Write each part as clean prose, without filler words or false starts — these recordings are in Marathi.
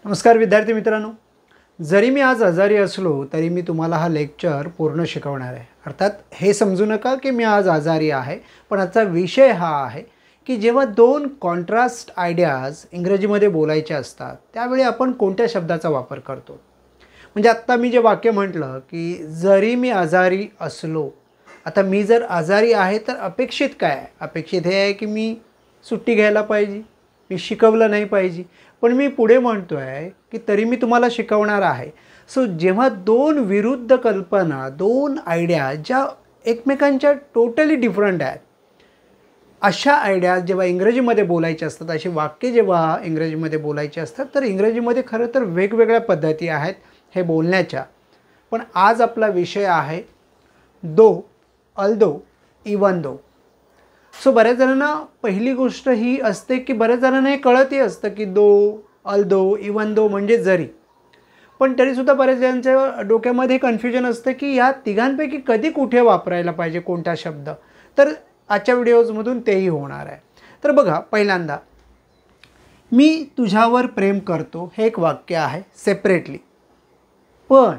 नमस्कार विद्यार्थी मित्रांनो, जरी मी आज आजारी असलो तरी मी तुम्हाला हा लेक्चर पूर्ण शिकवणार आहे। अर्थात हे समजू नका की मी आज आजारी आहे, पण आजचा विषय हा आहे की जेव्हा दोन कॉन्ट्रास्ट आयडियाज इंग्रजीमध्ये बोलायचे असतात त्यावेळी आपण कोणत्या शब्दाचा वापर करतो। म्हणजे आत्ता मी जे वाक्य म्हटलं की जरी मी आजारी असलो, आता मी जर आजारी आहे तर अपेक्षित काय आहे? अपेक्षित हे आहे की मी सुट्टी घ्यायला पाहिजे, मी शिकवलं नाही पाहिजे, पण मी पुढे म्हणतो आहे की तरी मी तुम्हाला शिकवणार आहे। सो जेव्हा दोन विरुद्ध कल्पना, दोन आयडिया ज्या एकमेकांच्या टोटली डिफरंट आहेत, अशा आयडिया जेव्हा इंग्रजीमध्ये बोलायचे असतात, अशी वाक्य जेव्हा इंग्रजीमध्ये बोलायचे असतात, तर इंग्रजीमध्ये खरं तर वेगवेगळ्या पद्धती आहेत हे बोलण्याच्या। पण आज आपला विषय आहे दो, अल्दो, इवन दो। सो बऱ्याच जणांना पहिली गोष्ट ही असते की बऱ्याच जणांना हे कळतही असतं की दो, अल्दो, इवन दो म्हणजे जरी, पण तरीसुद्धा बऱ्याच जणांच्या डोक्यामध्ये कन्फ्युजन असतं की या तिघांपैकी कधी कुठे वापरायला पाहिजे कोणता शब्द। तर आजच्या व्हिडिओजमधून तेही होणार आहे। तर बघा, पहिल्यांदा मी तुझ्यावर प्रेम करतो हे एक वाक्य आहे सेपरेटली, पण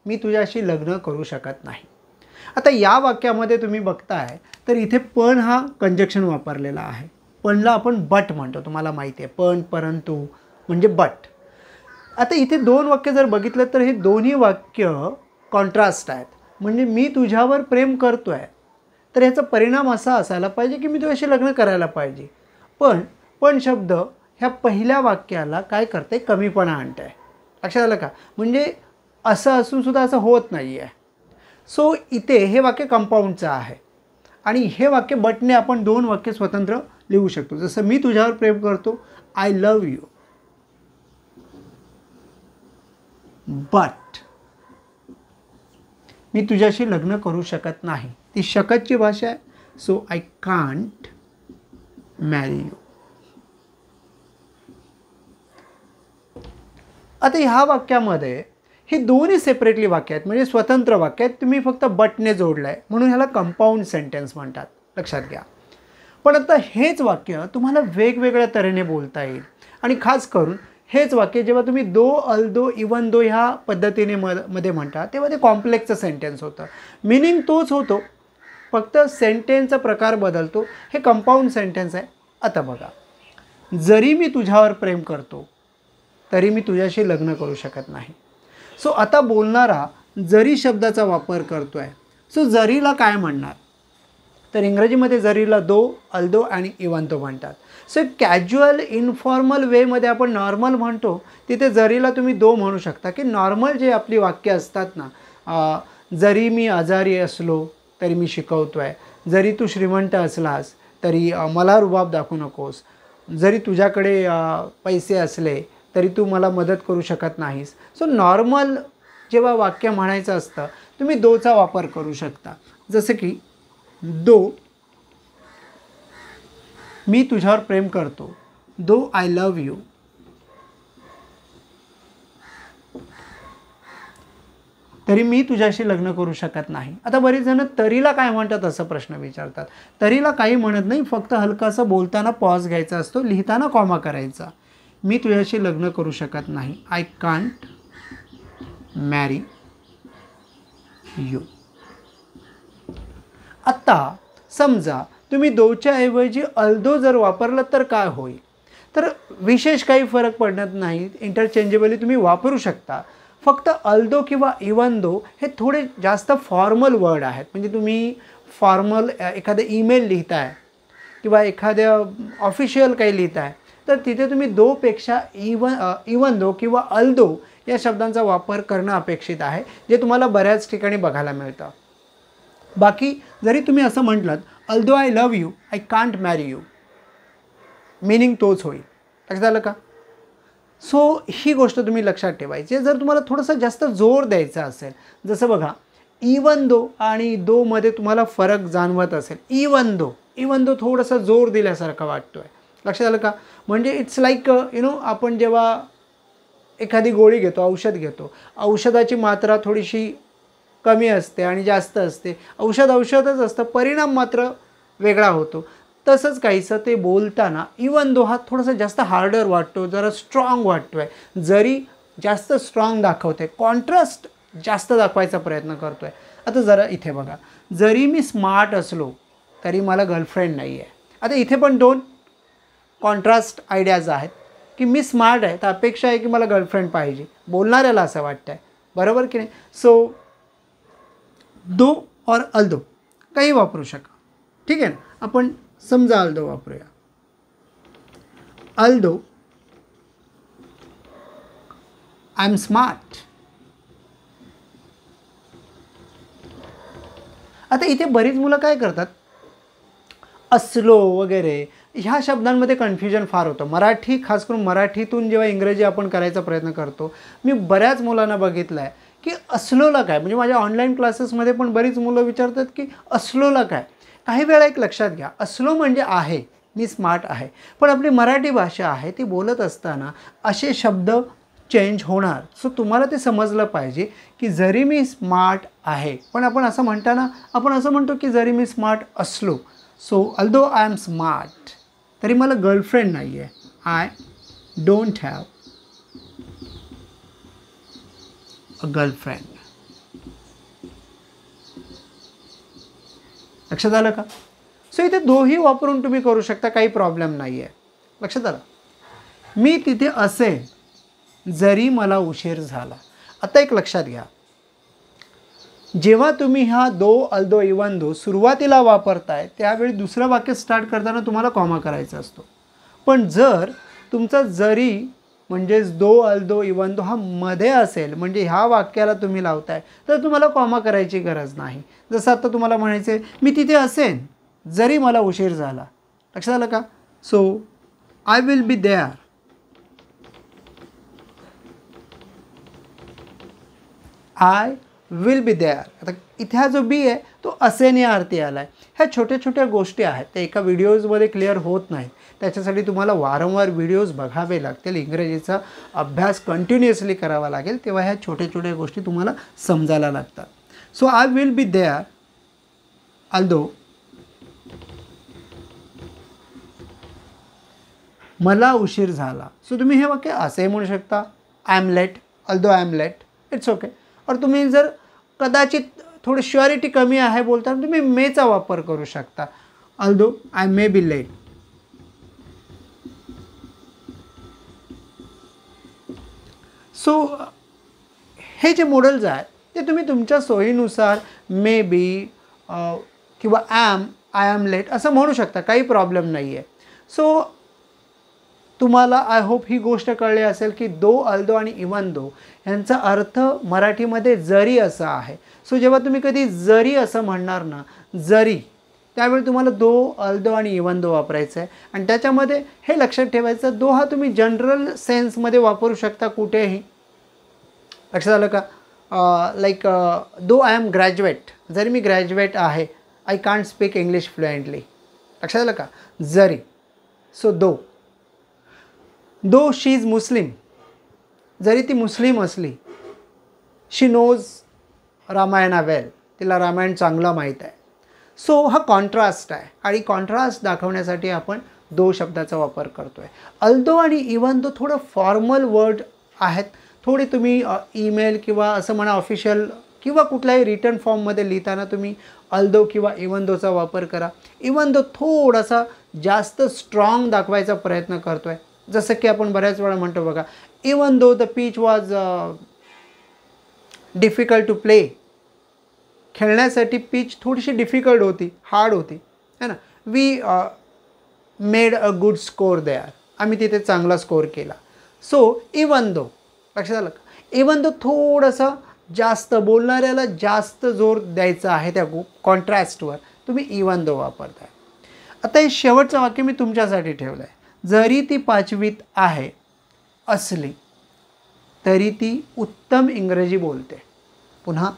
मी तुझ्याशी लग्न करू शकत नाही। आता या वाक्यामध्ये तुम्ही बघताय तर इथे पण हा कंजक्शन वापरलेला आहे। पणला आपण बट म्हणतो, तुम्हाला माहिती आहे, पण, परंतु म्हणजे बट। आता इथे दोन वाक्य जर बघितलं तर हे दोन्ही वाक्य कॉन्ट्रास्ट आहेत। म्हणजे मी तुझ्यावर प्रेम करतोय तर याचा परिणाम असा असायला पाहिजे की मी तुझ्याशी लग्न करायला पाहिजे, पण शब्द ह्या पहिल्या वाक्याला काय करते, कमीपणा आणते। लक्षात आलं का? म्हणजे असं असून सुद्धा असं होत नाही आहे। सो इथे हे वाक्य कंपाऊंडचं आहे आणि हे वाक्य बटने आपण दोन वाक्य स्वतंत्र लिहू शकतो। जसं मी तुझ्यावर प्रेम करतो, आय लव्ह यू, बट मी तुझ्याशी लग्न करू शकत नाही, ती शकतची भाषा आहे। सो आय कांट मॅरी यू। आता ह्या वाक्यामध्ये हे दोन्ही सेपरेटली वाक्य आहेत, म्हणजे स्वतंत्र वाक्य आहेत, तुम्ही फक्त बटने जोडलं आहे म्हणून ह्याला कंपाऊंड सेंटेन्स म्हणतात, लक्षात घ्या। पण आता हेच वाक्य तुम्हाला वेगवेगळ्या तऱ्हेने बोलता येईल आणि खास करून हेच वाक्य जेव्हा तुम्ही दो, अल्दो, इवन दो ह्या पद्धतीने मध्ये म्हणता तेव्हा ते कॉम्प्लेक्सचं सेंटेन्स होतं। मिनिंग तोच होतो, फक्त सेंटेन्सचा प्रकार बदलतो। हे कंपाऊंड सेंटेन्स आहे। आता बघा, जरी मी तुझ्यावर प्रेम करतो तरी मी तुझ्याशी लग्न करू शकत नाही। सो आता बोलणारा जरी शब्दाचा वापर करतोय, सो जरीला काय म्हणणार? तर इंग्रजीमध्ये जरीला दो, अल्दो आणि इवन दो म्हणतात। सो कॅज्युअल इन्फॉर्मल वेमध्ये आपण नॉर्मल म्हणतो, तिथे जरीला तुम्ही दो म्हणू शकता की नॉर्मल जे आपली वाक्य असतात ना, जरी मी आजारी असलो तरी मी शिकवतोय, जरी तू श्रीमंत असलास तरी मला रुबाब दाखवू नकोस, जरी तुझ्याकडे पैसे असले तरी तू मला मदत करू शकत नाहीस। सो नॉर्मल जेव्हा वाक्य म्हणायचं असतं तुम्ही दोचा वापर करू शकता। जसं की दो मी तुझ्यावर प्रेम करतो, दो आय लव्ह यू, तरी मी तुझ्याशी लग्न करू शकत नाही। आता बरेच जण तरीला काय म्हणतात असं प्रश्न विचारतात। तरीला काही म्हणत नाही, फक्त हलकासा बोलताना पॉज घ्यायचा असतो, लिहिताना कॉमा करायचा। मी तुझ्याशी लग्न करू शकत नाही, आय कांट मॅरी यू। आता समजा तुम्ही दोच्या ऐवजी अल्दो जर वापरलं तर काय होईल? तर विशेष काही फरक पडत नाही, इंटरचेंजेबली तुम्ही वापरू शकता। फक्त अल्दो किंवा इवन दो हे थोडे जास्त फॉर्मल वर्ड आहेत। म्हणजे तुम्ही फॉर्मल एखादं ईमेल लिहिताय किंवा एखाद्या ऑफिशियल काही लिहिताय तर तिथे तुम्ही दोपेक्षा इवन दो किंवा अल्दो या शब्दांचा वापर करणं अपेक्षित आहे, जे तुम्हाला बऱ्याच ठिकाणी बघायला मिळतं। बाकी जरी तुम्ही असं म्हटलं although I love you, I can't मॅरी यू, मिनिंग तोच होईल। लक्षात आलं का? सो ही गोष्ट तुम्ही लक्षात ठेवायची। जर तुम्हाला थोडंसं जास्त जोर द्यायचा असेल, जसं बघा इवन दो आणि दो मध्ये तुम्हाला फरक जाणवत असेल, इवन दो थोडंसं जोर दिल्यासारखं वाटतोय। लक्षात आलं का? म्हणजे इट्स लाईक आपण जेव्हा एखादी गोळी घेतो, औषध घेतो, औषधाची मात्रा थोडीशी कमी असते आणि जास्त असते, औषधच असतं, परिणाम मात्र वेगळा होतो। तसंच काहीसं ते बोलताना इवन दो हा थोडासा जास्त हार्डर वाटतो, जरा स्ट्रॉंग वाटतो आहे, जरी जास्त स्ट्रॉंग दाखवते, कॉन्ट्रास्ट जास्त दाखवायचा प्रयत्न करतो आहे. आता जरा इथे बघा, जरी मी स्मार्ट असलो तरी मला गर्लफ्रेंड नाही आहे. आता इथे पण दोन कॉन्ट्रास्ट आयडियाज आहेत की मी स्मार्ट आहे तर अपेक्षा आहे की मला गर्लफ्रेंड पाहिजे, बोलणाऱ्याला असं वाटतं आहे, बरोबर की नाही. सो दो और अल्दो काही वापरू शका, ठीक आहे ना. आपण समजा अल्दो वापरूया. Although I am smart. आता इथे बरीच मुलं काय करतात, असलो वगैरे ह्या शब्दांमध्ये कन्फ्युजन फार होतं. मराठी, खास करून मराठीतून जेव्हा इंग्रजी आपण करायचा प्रयत्न करतो, मी बऱ्याच मुलांना बघितलं आहे की असलोला काय, म्हणजे माझ्या ऑनलाईन क्लासेसमध्ये पण बरीच मुलं विचारतात की असलोला काय. काही वेळा एक लक्षात घ्या, असलो म्हणजे आहे, मी स्मार्ट आहे, पण आपली मराठी भाषा आहे ती बोलत असताना असे शब्द चेंज होणार. सो तुम्हाला ते समजलं पाहिजे की जरी मी स्मार्ट आहे, पण आपण असं म्हणताना आपण असं म्हणतो की जरी मी स्मार्ट असलो, so although I am smart, तरी मला गर्लफ्रेंड नाही आहे. I don't have a girlfriend. लक्षात आलं का. सो इथे दोही वापरून तुम्ही करू शकता, काही प्रॉब्लेम नाही आहे. लक्षात आलं. मी तिथे असेल जरी मला उशीर झाला. आता एक लक्षात घ्या, जेव्हा तुम्ही हा दो अल्दो इवन दो सुरुवातीला वापरताय त्यावेळी दुसरं वाक्य स्टार्ट करताना तुम्हाला कॉमा करायचा असतो. पण जर तुमचा जरी म्हणजेच दो अल्दो इवन दो हा मध्ये असेल, म्हणजे ह्या वाक्याला तुम्ही लावताय, तर तुम्हाला कॉमा करायची गरज नाही. जसं आता तुम्हाला म्हणायचं आहे मी तिथे असेन जरी मला उशीर झाला. लक्षात आलं का. So I will be there. I will be there. आता इथे हा जो बी आहे तो असेन या अर्थी आला आहे. ह्या छोट्या छोट्या गोष्टी आहेत, त्या एका व्हिडिओजमध्ये क्लिअर होत नाहीत. त्याच्यासाठी तुम्हाला वारंवार व्हिडिओज बघावे लागतील, इंग्रजीचा अभ्यास कंटिन्युअसली करावा लागेल, तेव्हा ह्या छोट्या छोट्या गोष्टी तुम्हाला समजायला लागतात. So I will be there although मला उशीर झाला. सो तुम्ही हे वाक्य असे म्हणू शकता, I am late although I am late, it's okay. और तुम्ही जर कदाचित थोडी श्युअरिटी कमी आहे बोलताना तुम्ही मेचा वापर करू शकता, although I may be late. So हे जे मॉडेल्स आहेत ते तुम्ही तुमच्या सोयीनुसार मे बी किंवा आय एम लेट असं म्हणू शकता, काही प्रॉब्लेम नाही आहे. सो तुम्हाला आय होप ही गोष्ट कळली असेल की दो अल्दो आणि इवन दो यांचा अर्थ मराठीमध्ये जरी असा आहे. सो जेव्हा तुम्ही कधी जरी असं म्हणणार ना, जरी, त्यावेळी तुम्हाला दो अल्दो आणि इवन दो वापरायचं आहे. आणि त्याच्यामध्ये हे लक्षात ठेवायचं, दो हा तुम्ही जनरल सेन्समध्ये वापरू शकता कुठेही. लक्षात आलं का. Like though I am graduate, जरी मी ग्रॅज्युएट आहे, I can't speak English fluently. लक्षात आलं का. जरी. सो दो शी इज मुस्लिम, जरी ती मुस्लिम असली, शी नोज रामायणा वेल, तिला रामायण चांगलं माहीत आहे. सो हा कॉन्ट्रास्ट आहे आणि कॉन्ट्रास्ट दाखवण्यासाठी आपण दो शब्दाचा वापर करतो आहे. अल्दो आणि इवन दो थोडं फॉर्मल वर्ड आहेत. थोडे तुम्ही ईमेल किंवा असं म्हणा ऑफिशियल किंवा कुठल्याही रिटर्न फॉर्ममध्ये लिहिताना तुम्ही अल्दो किंवा इवन दोचा वापर करा. इवन दो थोडासा जास्त स्ट्रॉंग दाखवायचा प्रयत्न करतो आहे. जसं की आपण बऱ्याच वेळा म्हणतो बघा, even though the pitch was difficult to play. खेळण्यासाठी पिच थोडीशी डिफिकल्ट होती, हार्ड होती, है ना. We made a good score there, आम्ही तिथे चांगला स्कोर केला. सो इवन दो, लक्षात आलं का. इवन दो थोडंसं जास्त बोलणाऱ्याला जास्त जोर द्यायचा आहे त्या कॉन्ट्रास्टवर, तुम्ही इवन दो वापरताय. आता हे शेवटचं वाक्य मी तुमच्यासाठी ठेवलं आहे. जरी ती 5वीत आहे असली तरी ती उत्तम इंग्रजी बोलते. पुन्हा,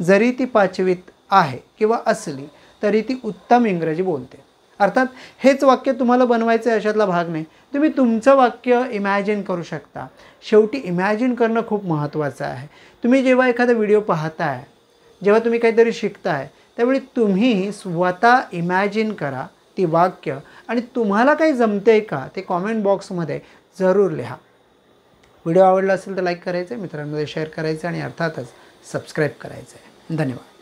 जरी ती 5वीत आहे किंवा असली तरी ती उत्तम इंग्रजी बोलते. अर्थात हेच वाक्य तुम्हाला बनवायचं आहे अशातला भाग नाही. तुम्ही तुमचं वाक्य इमॅजिन करू शकता. शेवटी इमॅजिन करणं खूप महत्त्वाचं आहे. तुम्ही जेव्हा एखादा व्हिडिओ पाहताय, जेव्हा तुम्ही काहीतरी शिकताय, त्यावेळी तुम्ही स्वतः इमॅजिन करा ती वाक्य आणि तुम्हाला काही जमते का ते कॉमेंट बॉक्समध्ये जरूर लिहा. व्हिडिओ आवडला असेल तर लाईक करायचं, मित्रांमध्ये शेअर करायचं आणि अर्थातच सबस्क्राईब करायचं आहे. धन्यवाद.